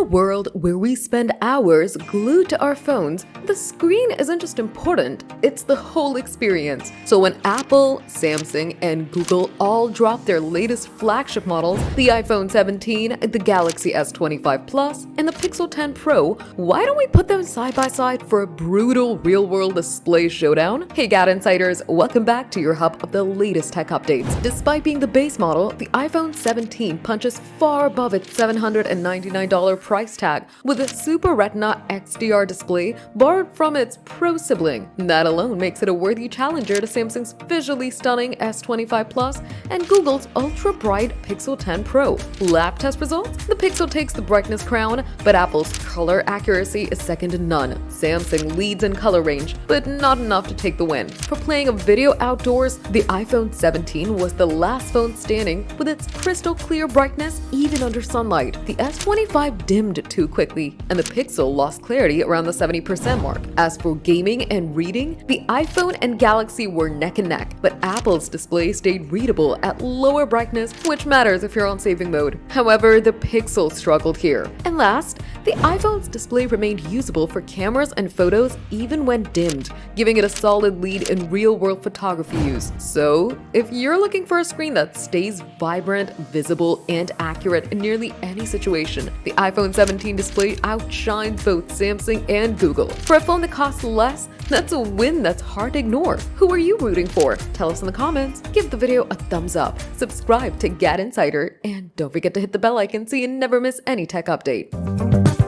a world where we spend hours glued to our phones, the screen isn't just important, it's the whole experience. So when Apple, Samsung, and Google all drop their latest flagship models, the iPhone 17, the Galaxy S25 Plus, and the Pixel 10 Pro, why don't we put them side by side for a brutal real-world display showdown? Hey GadInsiders, welcome back to your hub of the latest tech updates. Despite being the base model, the iPhone 17 punches far above its $799 price tag with a Super Retina XDR display borrowed from its Pro sibling. That alone makes it a worthy challenger to Samsung's visually stunning S25 Plus and Google's ultra-bright Pixel 10 Pro. Lab test results? The Pixel takes the brightness crown, but Apple's color accuracy is second to none. Samsung leads in color range, but not enough to take the win. For playing a video outdoors, the iPhone 17 was the last phone standing with its crystal clear brightness even under sunlight. The S25 dimmed too quickly, and the Pixel lost clarity around the 70% mark. As for gaming and reading, the iPhone and Galaxy were neck and neck, but Apple's display stayed readable at lower brightness, which matters if you're on saving mode. However, the Pixel struggled here. And last, the iPhone's display remained usable for cameras and photos even when dimmed, giving it a solid lead in real-world photography use. So, if you're looking for a screen that stays vibrant, visible, and accurate in nearly any situation, the iPhone 17 display outshines both Samsung and Google. For a phone that costs less, that's a win that's hard to ignore. Who are you rooting for? Tell us in the comments, give the video a thumbs up, subscribe to GadInsider, and don't forget to hit the bell icon so you never miss any tech update.